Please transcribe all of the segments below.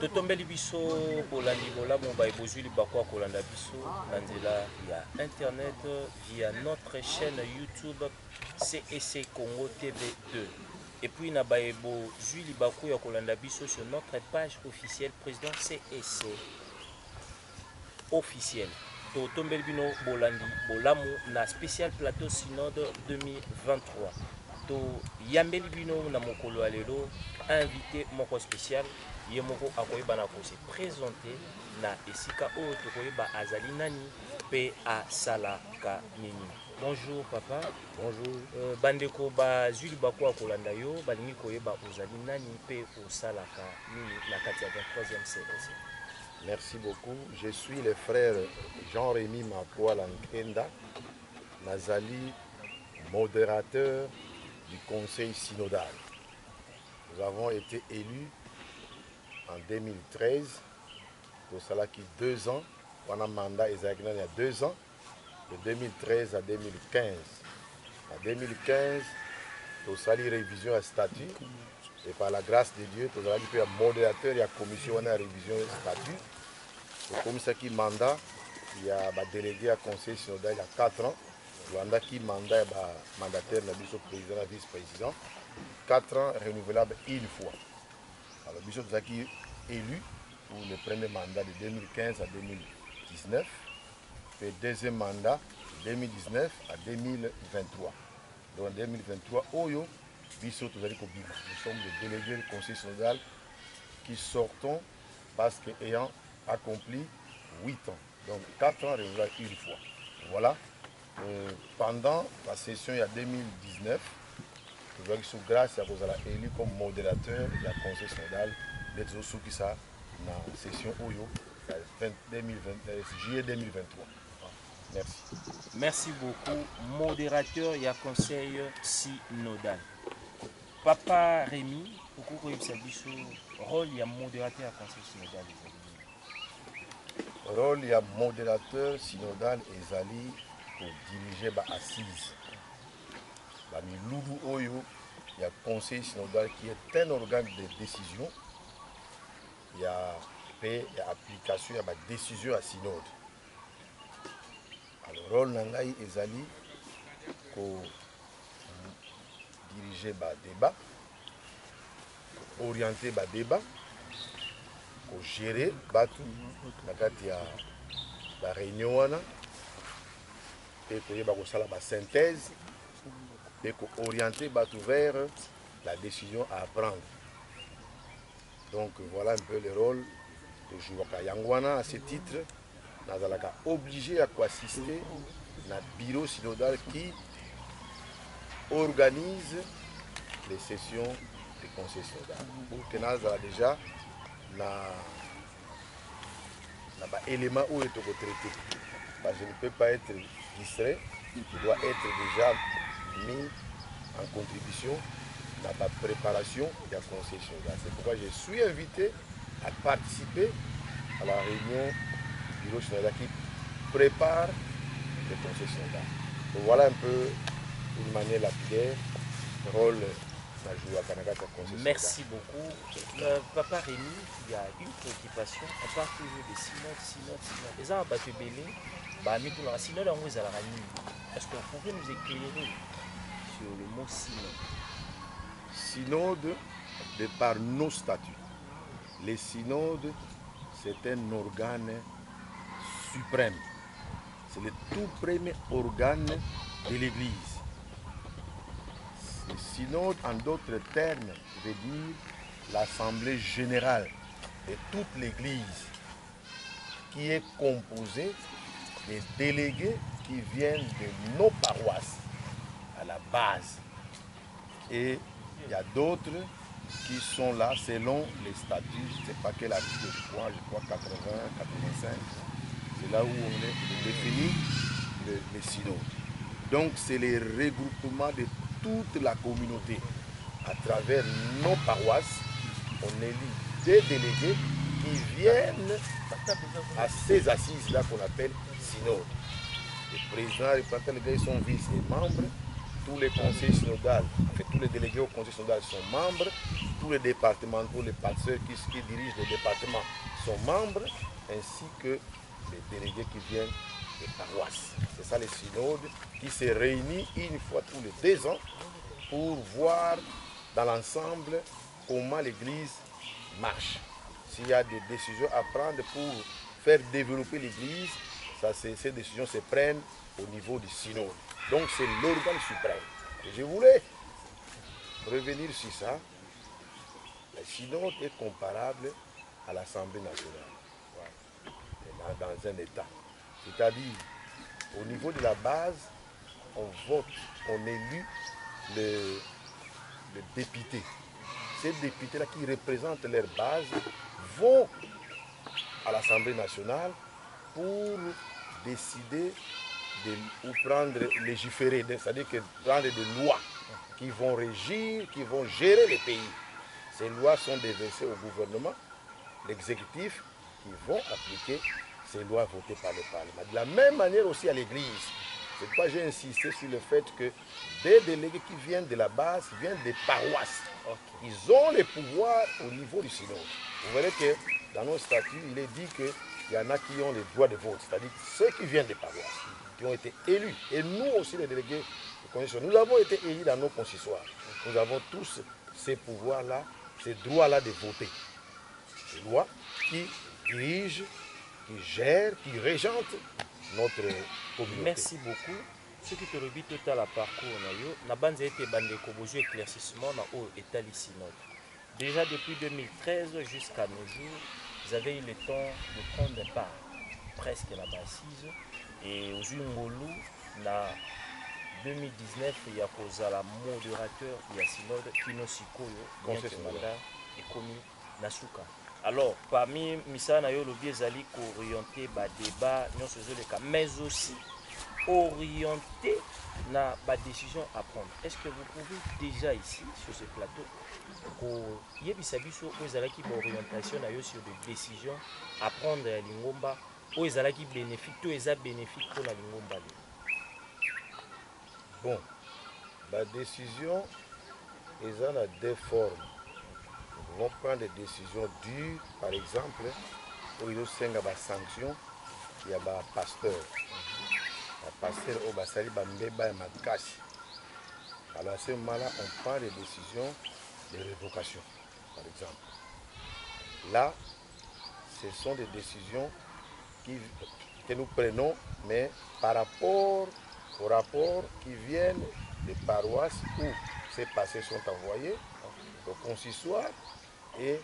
totombeli biso bolandi bolamu baebozwi libako ya kolanda biso na nzela ya internet via notre chaîne YouTube CEC Congo TV2 et puis na baebozwi libako ya kolanda biso sur notre page officielle président CEC officiel. Totombeli bino bolandi bolamu na spécial plateau synode 2023. To yambeli bino na mokolo ya lelo invité moko spécial ye moko akoyeba na ko se présenter na esika oyo tokoyeba azali nani pe asalaka nini. Bonjour papa. Bonjour. Bandeko bazwi libako akolanda yo balingi koyeba ozali nani pe osalaka nini na kati ya 23e CEC. Merci beaucoup. Je suis le frère Jean-Rémy Makoua Lankenda, Nazali, modérateur du conseil synodal. Nous avons été élus en 2013, pour cela qui 2 ans, on a mandat il y a 2 ans, de 2013 à 2015. En 2015, nous avons révision à statut, et par la grâce de Dieu, nous avons fait un modérateur et la commission de révision de statut. Et comme ça qui mandat, il y a un délégué à conseil synodal il y a 4 ans. Rwanda qui mandat mandataire le président et vice-président, 4 ans renouvelable une fois. Alors Bishop Zaki élu pour le premier mandat de 2015 à 2019, et deuxième mandat de 2019 à 2023. Donc en 2023, Oyo, Bishop Zaki Kobima. Nous sommes les délégués du conseil synodal qui sortons parce qu'ayant accompli 8 ans. Donc 4 ans renouvelable une fois. Voilà. Pendant la session il y a 2019, nous avons sous grâce à vous élu comme modérateur de la conseil synodal d'être sous qui ça dans la session Oyo juillet 2023. Merci. Merci beaucoup, modérateur et conseil synodal. Papa Rémy, pourquoi vous avez dit rôle il y a modérateur et conseil synodal? Rôle il y a modérateur synodal et Zali pour diriger l'assise. Il y a le conseil synodal qui est un organe de décision. Il y a application, il y a décision à synode. Alors, le rôle Nangaï et Zali pour diriger le débat, pour orienter le débat, pour gérer la réunion. Et pour la synthèse et pour orienter vers la décision à prendre. Donc voilà un peu le rôle de Jouaka Yangwana à ce titre. Nous sommes obligés à assister à un bureau synodal qui organise les sessions du conseil synodal. Pour que nous avons déjà un élément où il est traité. Je ne peux pas être distrait, je dois être déjà mis en contribution dans la préparation de la conseil synodal. C'est pourquoi je suis invité à participer à la réunion du bureau synodal qui prépare le conseil synodal. Donc voilà un peu une manière lapidaire, le rôle de jouer à Canada comme conseil synodal. Merci beaucoup. Papa Rémy, il y a une préoccupation, on parle toujours de synode. Les gens ont battu belé. Est-ce que vous pouvez nous éclairer sur le mot synode? Synode, de par nos statuts. Les synodes, c'est un organe suprême. C'est le tout premier organe de l'Église. Le synode, en d'autres termes, veut dire l'assemblée générale de toute l'Église qui est composée des délégués qui viennent de nos paroisses à la base. Et il y a d'autres qui sont là selon les statuts, je ne sais pas quel article je crois 80, 85. C'est là où on définit le synode. Donc c'est le regroupement de toute la communauté. À travers nos paroisses, on élit des délégués qui viennent à ces assises-là qu'on appelle synode. Le président, les représentants sont vice et membres. Tous les conseils synodales, tous les délégués au conseil synodal sont membres. tous les départementaux, les pasteurs qui dirigent les départements sont membres, ainsi que les délégués qui viennent des paroisses. C'est ça le synode qui se réunit une fois tous les 2 ans pour voir dans l'ensemble comment l'Église marche. S'il y a des décisions à prendre pour faire développer l'Église, ces décisions se prennent au niveau du synode. Donc c'est l'organe suprême. Et je voulais revenir sur ça. Le synode est comparable à l'Assemblée nationale dans un État. C'est-à-dire, au niveau de la base, on vote, on élit le député. Ces députés-là qui représentent leur base vont à l'Assemblée nationale pour décider ou prendre, légiférer, c'est-à-dire que prendre des lois qui vont régir, qui vont gérer le pays. Ces lois sont déversées au gouvernement, l'exécutif, qui vont appliquer ces lois votées par le Parlement. De la même manière aussi à l'Église. C'est pourquoi j'ai insisté sur le fait que des délégués qui viennent de la base, qui viennent des paroisses, ils ont les pouvoirs au niveau du synode. Vous verrez que dans nos statuts, il est dit qu'il y en a qui ont les droits de vote, c'est-à-dire ceux qui viennent des paroisses, qui ont été élus. Et nous aussi, les délégués de constitution, nous avons été élus dans nos consistoires. Nous avons tous ces pouvoirs-là, ces droits-là de voter. Ces lois qui dirigent, qui gèrent, qui régentent notre communauté. Merci beaucoup. Ce qui te rebite tout à la parcours, na banze été bandeko bojo éclaircissement na o état synode. Déjà depuis 2013 jusqu'à nos jours, vous avez eu le temps de prendre un part presque la assise et aux Ngolu na 2019 il y a la modérateur de la synode Kino Sikoyo conseil mandat et commis Nasuka. Alors parmi misana yo lobi ezali ko orienter ba débat nyonso zoleka mais aussi orienter na ba décision à prendre. Est-ce que vous pouvez déjà ici sur ce plateau ko yebisa biso o ezalaki ba orientation na yo sur des décisions à prendre ya Lingomba o ezalaki bénéfique to eza bénéfique pour la Lingomba? Bon, la décision eza na deux formes. Nous pouvons prendre des décisions dures, par exemple, où il y a des sanctions, il y a des pasteurs. Les pasteurs au Basali Bambeba et Makasi. Alors à ce moment-là, on prend des décisions de révocation, par exemple. Là, ce sont des décisions que nous prenons, mais par rapport aux rapports qui viennent des paroisses où ces passés sont envoyés au consistoire et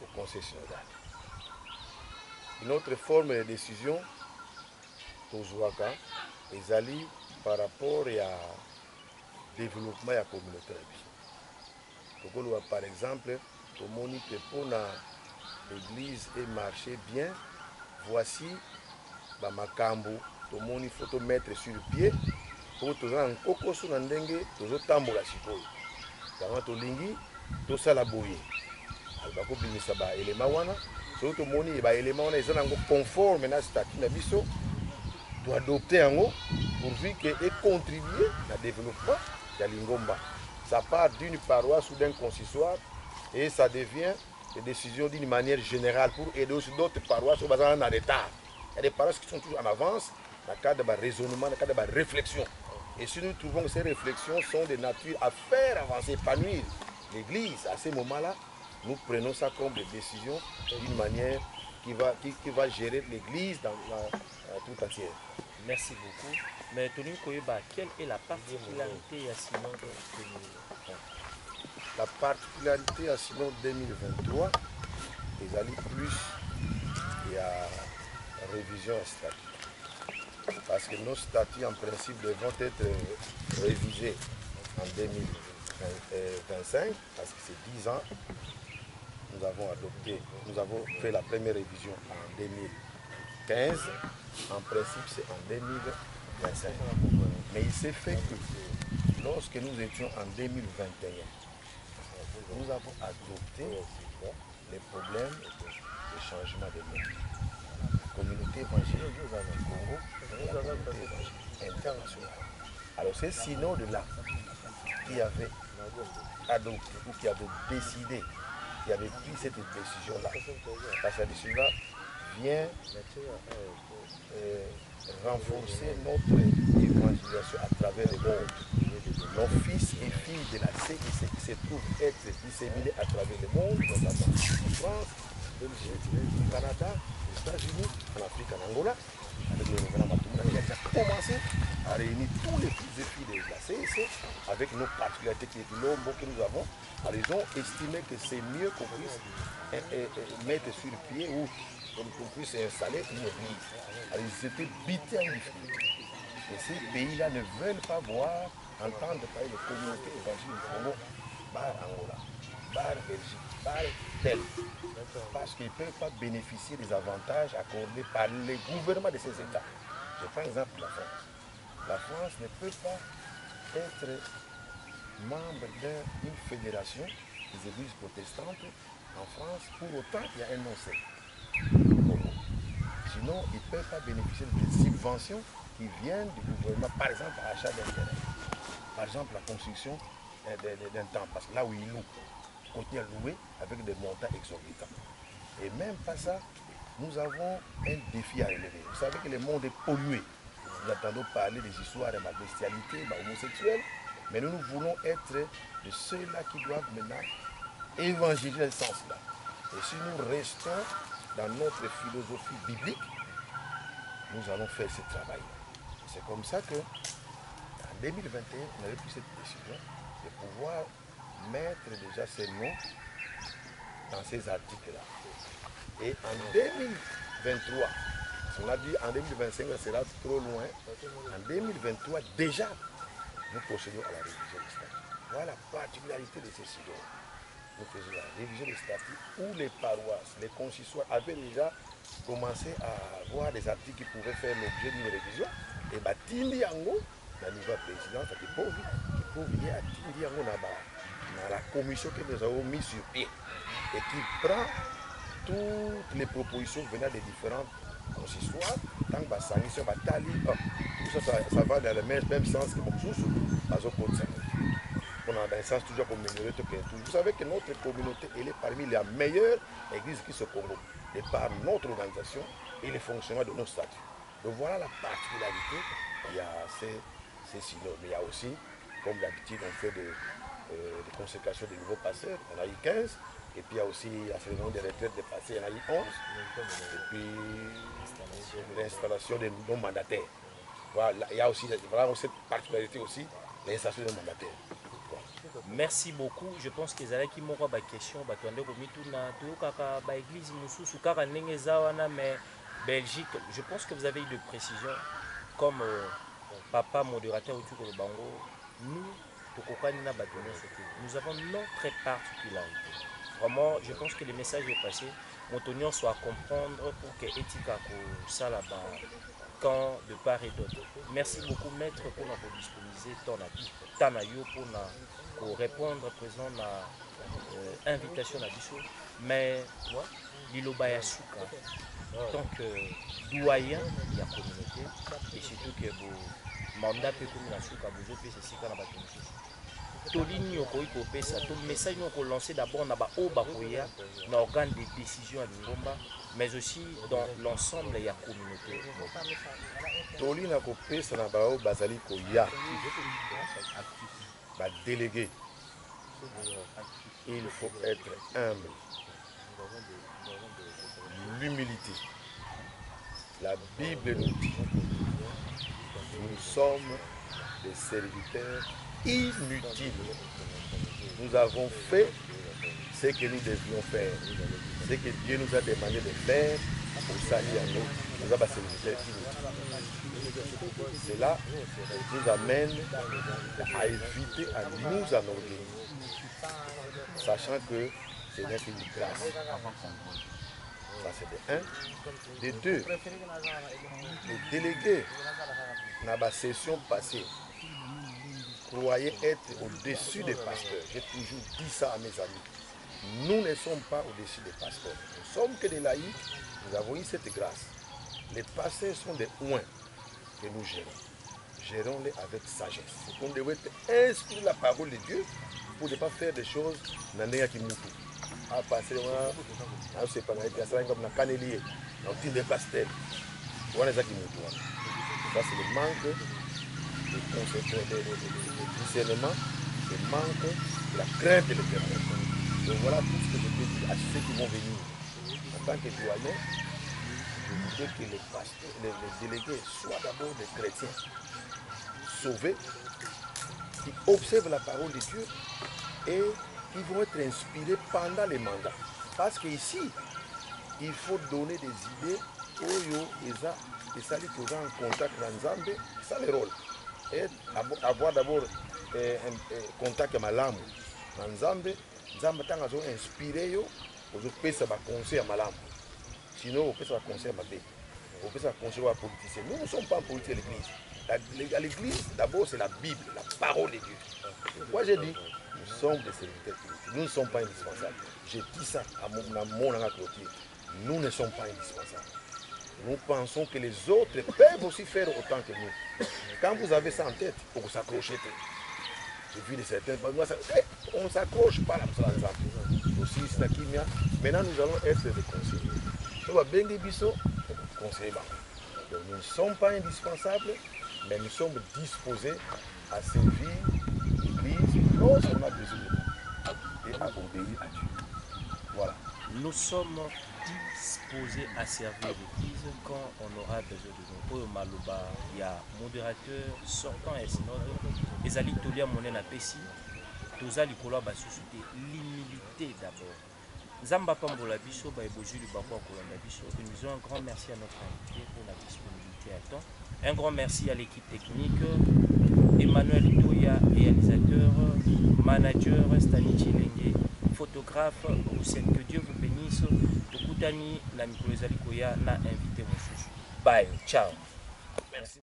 au conseil synodal. Une autre forme de décision, Tozouaka, ezali par rapport à développement de la communauté. Par exemple, pour pour l'église et marcher bien, voici Makambo, il faut mettre sur le pied pour que un coco sur un dengue, tout le temps la chikoy. Quand tu lingi, tout ça la bouillie. Alors, il y a des éléments, surtout les éléments qui sont conformes à statut de biso, doit adopter en haut pourvu qu'il contribue au développement de la Lingomba. Ça part d'une paroisse ou d'un consistoire et ça devient des décisions d'une manière générale pour aider aussi d'autres paroisses au bazar en retard. Il y a des paroisses qui sont toujours en avance dans le cadre de raisonnement, dans le cadre de réflexion. Et si nous trouvons que ces réflexions sont de nature à faire avancer, épanouir l'Église, à ce moment-là, nous prenons ça comme des décisions d'une manière qui va gérer l'Église dans tout entière. Merci beaucoup. Mais Tony Koyeba, quelle est la particularité à Synode 2023? La particularité à Synode 2023, ils allaient plus, il y a révision à statut. Parce que nos statuts en principe devront être révisés en 2025, parce que c'est 10 ans. Nous avons fait la première révision en 2015. En principe, c'est en 2025. Mais il s'est fait que lorsque nous étions en 2021, nous avons adopté les problèmes de changement de monde. La communauté évangélique au Congo et la communauté évangélique internationale. Alors c'est synode-là qui avait adopté ou qui avait décidé, qui avait pris cette décision-là. Parce que la décision-là vient renforcer notre évangélisation à travers le monde. Nos fils et filles de la CIC qui se trouvent être disséminés à travers le monde, notamment en France, Belgique, au Canada, aux États-Unis, en Afrique, en Angola, avec le gouvernement Matoumana, il a déjà commencé à réunir tous les fils et filles de la CIC avec nos particularités que nous avons. Alors ils ont estimé que c'est mieux qu'on puisse mettre sur pied ou qu'on puisse installer une église. Alors ils étaient bités en difficulté. Et ces pays-là ne veulent pas voir, entendre parler de communautés évangéliques du Congo, bar Angola, bar Belgique, bar tel. Parce qu'ils ne peuvent pas bénéficier des avantages accordés par les gouvernements de ces États. Je prends l'exemple de la France. La France ne peut pas être membre d'une fédération des églises protestantes en France. Pour autant, il y a un non-sec. Sinon, ils ne peuvent pas bénéficier des subventions qui viennent du gouvernement, par exemple, à l'achat d'un terrain. Par exemple, la construction d'un temple, parce que là où ils louent, continuent à louer avec des montants exorbitants. Et même pas ça, nous avons un défi à relever. Vous savez que le monde est pollué. Nous entendons parler des histoires de bestialité, homosexuelle, mais nous voulons être de ceux-là qui doivent maintenant évangéliser ce sens-là. Et si nous restons dans notre philosophie biblique, nous allons faire ce travail. C'est comme ça que, en 2021, on avait pris cette décision de pouvoir mettre déjà ces noms dans ces articles-là. Et en 2023, on a dit en 2025, ça sera trop loin. En 2023, déjà, nous procédons à la révision des statuts. Voilà la particularité de ces sujets. Nous faisons la révision des statuts où les paroisses, les consistoires avaient déjà commencé à avoir des articles qui pouvaient faire l'objet d'une révision. Et Tindi Yango, le niveau président, qui peut venir à Tindi Yango dans la commission que nous avons mise sur pied et qui prend toutes les propositions venant des différentes consistoires, tant que ça va dans le même sens que mon sous, on a dans le sens toujours pour améliorer tout. Vous savez que notre communauté elle est parmi les meilleures églises qui se Congo, et par notre organisation et le fonctionnement de nos statuts. Donc voilà la particularité. Il y a ces silos, mais il y a aussi, comme d'habitude, on fait des consécrations des nouveaux pasteurs. On a eu 15. Et puis il y a aussi la cérémonie des retraites des passés, il y en a eu 11. Et puis l'installation des non-mandataires. Voilà, il y a aussi cette particularité aussi, l'installation des mandataires. Merci beaucoup. Je pense que les qui m'ont des questions, église mais Belgique, je pense que vous avez eu de précision comme papa modérateur autour de Bango. Nous avons notre particularité. Vraiment, je pense que le message est passé. Mon soit à comprendre pour que Etika ça là-bas quand de part et d'autre. Merci beaucoup maître pour notre disponibiliser pour répondre présent à l'invitation à Bissou. Mais moi, Liloba Yasuka, tant que doyen de la communauté, et surtout que vous mandat peut comme la souka, vous avez fait ceci quand on a battu. Tolini okoyi kopesa to message nous lancer d'abord na ba obakoya na organe de décision à Lingomba mais aussi dans l'ensemble de la communauté. Tolini kopesa na ba bazali koya ba délégué. Il faut être humble. L'humilité. La Bible nous dit nous sommes des serviteurs inutiles. Nous avons fait ce que nous devions faire, ce que Dieu nous a demandé de faire pour salir à nous. Nous avons des serviteurs inutiles. Cela nous amène à éviter à nous enorgueillir, sachant que ce n'est qu'une grâce. Ça c'est de 1. De 2, les délégués dans la session passée croyaient être au-dessus des pasteurs. J'ai toujours dit ça à mes amis. Nous ne sommes pas au-dessus des pasteurs. Nous sommes que des laïcs. Nous avons eu cette grâce. Les pasteurs sont des oins que nous gérons. gérons-les avec sagesse. On devrait inspirer la parole de Dieu pour ne pas faire des choses dans les qui moutent. À passer, on sait pas, comme la canelier, on tire des pastels. Voilà ça qui moutent. Ça, c'est le manque de discernement, le manque de la crainte de l'Éternel. Donc voilà tout ce que je peux dire à ceux qui vont venir. En tant que doyen, je voudrais que les pasteurs, les délégués soient d'abord des chrétiens sauvés, qui observent la parole de Dieu et qui vont être inspirés pendant les mandats. Parce qu'ici, il faut donner des idées aux ça qui sont en contact dans Nzambe, ça le rôle. Et avoir d'abord un contact avec Malamu dans Nzambe, Nzambe tant qu'ils ont inspiré, ils ont un conseil à Malamu. Sinon, on peut faire un conseil à Mabé. On peut faire un conseil à politicien. Nous ne sommes pas politiques à l'église. L'église, d'abord, c'est la Bible, la parole de Dieu. Moi, j'ai dit, nous sommes des serviteurs politiques. Nous ne sommes pas indispensables. J'ai dit ça à mon clôture. Nous ne sommes pas indispensables. Nous pensons que les autres peuvent aussi faire autant que nous. Quand vous avez ça en tête, il faut s'accrocher. J'ai vu de certains, on ne s'accroche pas là, aussi, maintenant, nous allons être des conseillers. Nous allons bien des bisous, conseillers. Donc, nous ne sommes pas indispensables, mais nous sommes disposés à servir l'Église, non seulement Jésus, et à obéir à Dieu. Voilà. Nous sommes disposés à servir l'Église quand on aura besoin de nous. Oyo maloba ya modérateur sortant et synode ezali tolia monene apesi toza likolo ba société l'humilité d'abord. Nzamba pambola biso ba ebozuli bakwa kolanda biso. Nous disons un grand merci à notre invité pour la disponibilité à temps. Un grand merci à l'équipe technique, Emmanuel Toya, réalisateur, manager Stani Chilenge, photographe, que Dieu vous bénisse. Tokutani na mikolo ezali koya na invité mosusu. Bye, ciao. Merci.